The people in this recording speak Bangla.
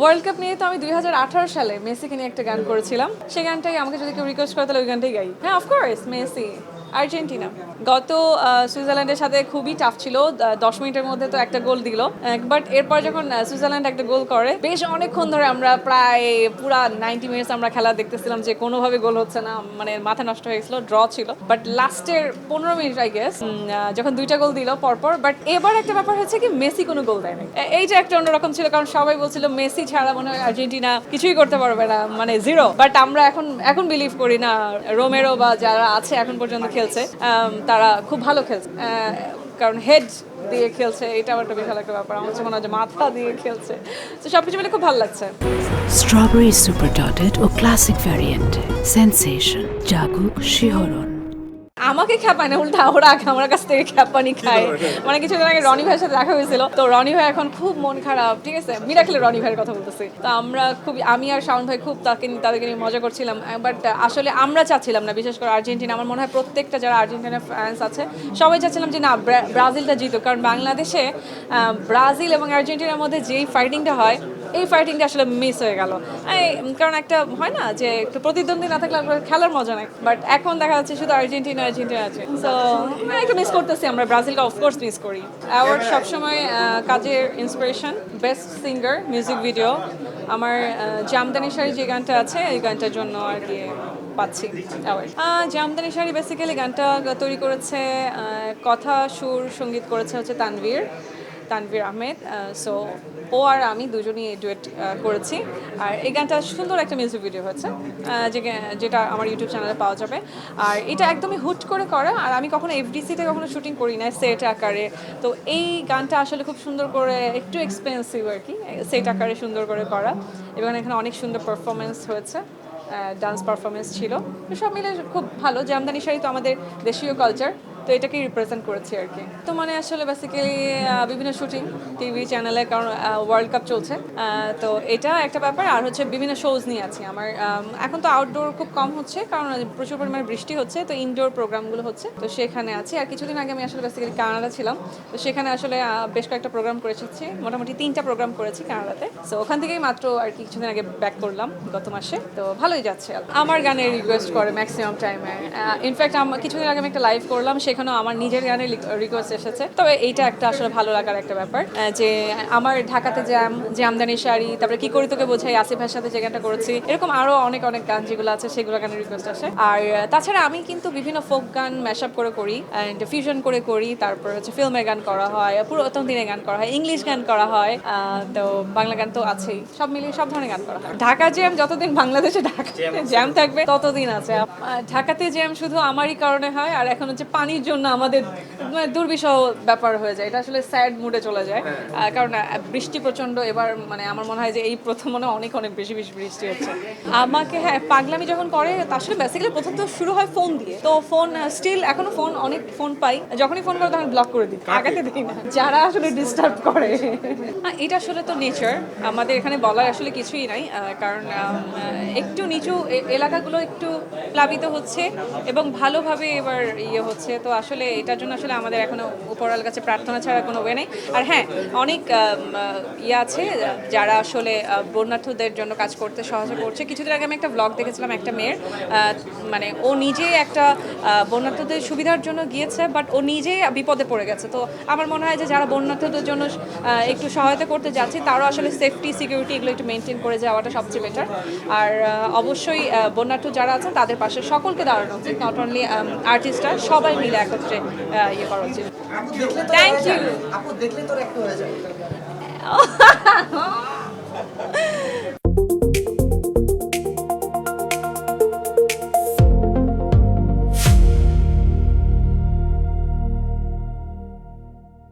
ওয়ার্ল্ড কাপ নিয়ে তো আমি 2018 সালে মেসিকে নিয়ে একটা গান করেছিলাম। সেই গানটাই আমাকে যদি কেউ রিকোয়েস্ট করে তাহলে ওই গানটাই গাই। হ্যাঁ, অফকোর্স মেসি, আর্জেন্টিনা। গত সুইজারল্যান্ডের সাথে খুবই টাফ ছিল, 10 মিনিটের মধ্যে তো একটা গোল দিল, বাট এরপর যখন সুইজারল্যান্ড একটা গোল করে বেশ অনেকক্ষণ ধরে আমরা প্রায় পুরা 90 মিনিটস আমরা খেলা দেখতেছিলাম যে কোনোভাবে গোল হচ্ছে না, মানে মাথা নষ্ট হয়ে গেছিল, ড্র ছিল। বাট লাস্টের 15 মিনিট আই গেস যখন দুইটা গোল দিল পরপর, বাট এবার একটা ব্যাপার হচ্ছে কি মেসি কোনো গোল দেয়নি। এইটা একটা অন্যরকম ছিল, কারণ সবাই বলছিল মেসি ছাড়া মনে হয় আর্জেন্টিনা কিছুই করতে পারবে না, মানে জিরো। বাট আমরা এখন বিলিভ করি না, রোমেরো বা যারা আছে এখন পর্যন্ত খেলছে তারা খুব ভালো খেলছে, কারণ হেড দিয়ে খেলছে, এটা আমার একটা বিশাল একটা ব্যাপার। আমার হচ্ছে মনে হয় যে মাথা দিয়ে খেলছে, তো সবকিছু মিলে খুব ভালো লাগছে। স্ট্রবেরি সুপার ডটেড ও ক্লাসিক ভ্যারিয়েন্টে সেন্সেশন জাগুক শিহরণ। আমাকে খ্যাপায় না, উল্টা ওরা আমার কাছ থেকে খ্যাপানি খায়। মানে কিছুদিন আগে রনি ভাইয়ের সাথে দেখা হয়েছিল, তো রনি ভাই এখন খুব মন খারাপ, ঠিক আছে, মিরাকেলের রনি ভাইয়ের কথা বলতেছি। তো আমরা খুব, আমি আর শাওন ভাই খুব তাদেরকে নিয়ে মজা করছিলাম, বাট আসলে আমরা চাচ্ছিলাম না, বিশেষ করে আর্জেন্টিনা, আমার মনে হয় প্রত্যেকটা যারা আর্জেন্টিনার ফ্যান্স আছে সবাই চাচ্ছিলাম যে না ব্রাজিলটা জিতুক, কারণ বাংলাদেশে ব্রাজিল এবং আর্জেন্টিনার মধ্যে যেই ফাইটিংটা হয় এই ফাইটিংটা আসলে মিস হয়ে গেল। কারণ একটা হয় না যে একটু প্রতিদ্বন্দ্বী না থাকলে খেলার মজা নাই, বাট এখন দেখা যাচ্ছে শুধু আর্জেন্টিনা আছে। সো একটু মিস করতেছি, আমরা ব্রাজিলকে অফকোর্স মিস করি। অ্যাওয়ার্ড সবসময় কাজের inspiration, best singer, music video, আমার জামদানি শাড়ি যে গানটা আছে এই গানটার জন্য আর কি পাচ্ছি অ্যাওয়ার্ড। জামদানি শাড়ি বেসিক্যালি গানটা তৈরি করেছে, কথা সুর সঙ্গীত করেছে হচ্ছে তানভীর আহমেদ। সো ও আর আমি দুজনই ডুয়েট করেছি, আর এই গানটা সুন্দর একটা মিউজিক ভিডিও হয়েছে, যেটা আমার ইউটিউব চ্যানেলে পাওয়া যাবে। আর এটা একদমই হুট করে করা, আর আমি কখনো এফডিসিতে কখনো শুটিং করি না সেট আকারে। তো এই গানটা আসলে খুব সুন্দর করে, একটু এক্সপেন্সিভ আর কি, সেট আকারে সুন্দর করে করা, এবং এখানে অনেক সুন্দর পারফরমেন্স হয়েছে, ডান্স পারফরমেন্স ছিল, তো সব মিলে খুব ভালো। জামদানি শাড়ি তো আমাদের দেশীয় কালচার, তো এটাকে রিপ্রেজেন্ট করেছি আর কি। তো মানে আসলে বেসিক্যালি বিভিন্ন শুটিং টিভি চ্যানেলে, কারণ ওয়ার্ল্ড কাপ চলছে, তো এটা একটা ব্যাপার। আর হচ্ছে বিভিন্ন শোজ নিয়ে আছি আমার, এখন তো আউটডোর খুব কম হচ্ছে কারণ প্রচুর পরিমাণে বৃষ্টি হচ্ছে, তো ইনডোর প্রোগ্রামগুলো হচ্ছে, তো সেখানে আছি। আর কিছুদিন আগে আমি আসলে বেসিক্যালি কানাডা ছিলাম, তো সেখানে আসলে বেশ কয়েকটা প্রোগ্রাম করে এসেছি, মোটামুটি 3টা প্রোগ্রাম করেছি কানাডাতে। সো ওখান থেকেই মাত্র আর কি কিছুদিন আগে ব্যাক করলাম গত মাসে, তো ভালোই যাচ্ছে। আমার গানের রিকোয়েস্ট করে ম্যাক্সিমাম টাইমে, ইনফ্যাক্ট কিছুদিন আগে আমি একটা লাইভ করলাম, সেখানেও আমার নিজের গানের রিকোয়েস্ট এসেছে। তবে এইটা একটা আসলে ভালো লাগার একটা ব্যাপার, যে আমার ঢাকাতে জামদানি শাড়ি, তারপরে কি করি তোকে বোঝাই, আসিফ ভাইয়ের সাথে যে গানটা করেছি, এরকম আরো অনেক গান যেগুলো আছে সেগুলো গানের রিকোয়েস্ট আসে। আর তাছাড়া আমি কিন্তু বিভিন্ন ফোক গান ম্যাশ আপ করে করি, অ্যান্ড ফিউশন করে করি, তারপর হচ্ছে ফিল্মের গান করা হয়, পুরাতন দিনের গান করা হয়, ইংলিশ গান করা হয়, তো বাংলা গান তো আছেই, সব মিলিয়ে সব ধরনের গান করা হয়। ঢাকা জ্যাম যতদিন বাংলাদেশে ঢাকা জ্যাম থাকবে ততদিন আছে। ঢাকাতে জ্যাম শুধু আমারই কারণে হয়, আর এখন হচ্ছে পানির জন্য আমাদের দুর্বিষহ ব্যাপার হয়ে যায়, এটা আসলে স্যাড মুডে চলে যায়, কারণ বৃষ্টি প্রচন্ড এবার, মানে আমার মনে হয় যে এই প্রথম মনে অনেক বেশি বৃষ্টি হচ্ছে। আমাকে হ্যাঁ পাগলামি যখন করে, আসলে বেসিক্যালি প্রথম তো শুরু হয় ফোন দিয়ে, তো ফোন স্টিল এখনো অনেক ফোন পাই, যখনই ফোন করে তখন ব্লক করে দিই, আগাতে দিই না, যারা আসলে ডিস্টার্ব করে। এটা আসলে তো নেচার, আমাদের এখানে বলার আসলে কিছুই নাই, কারণ একটু নিচু এলাকাগুলো একটু প্লাবিত হচ্ছে এবং ভালোভাবে এবার হচ্ছে, তো আসলে এটার জন্য আসলে আমাদের এখনো উপরওয়ালার কাছে প্রার্থনা ছাড়া কোনো ওয়ে নেই। আর হ্যাঁ, অনেক আছে যারা আসলে বন্যার্থদের জন্য কাজ করতে সাহায্য করছে। কিছুদিন আগে আমি একটা ব্লগ দেখেছিলাম একটা মেয়ের, মানে ও নিজে একটা বন্যার্থদের সুবিধার জন্য গিয়েছে, বাট ও নিজেই বিপদে পড়ে গেছে। তো আমার মনে হয় যে যারা বন্যার্থদের জন্য একটু সহায়তা করতে যাচ্ছে, তারাও আসলে সেফটি সিকিউরিটি এগুলো একটু মেনটেন করে যাওয়াটা সবচেয়ে বেটার। আর অবশ্যই বন্যার্থ যারা আছেন তাদের পাশে সকলকে দাঁড়ানো উচিত, নট অনলি আর্টিস্টরা, সবাই মিলে একত্রে করা উচিত। Thank you.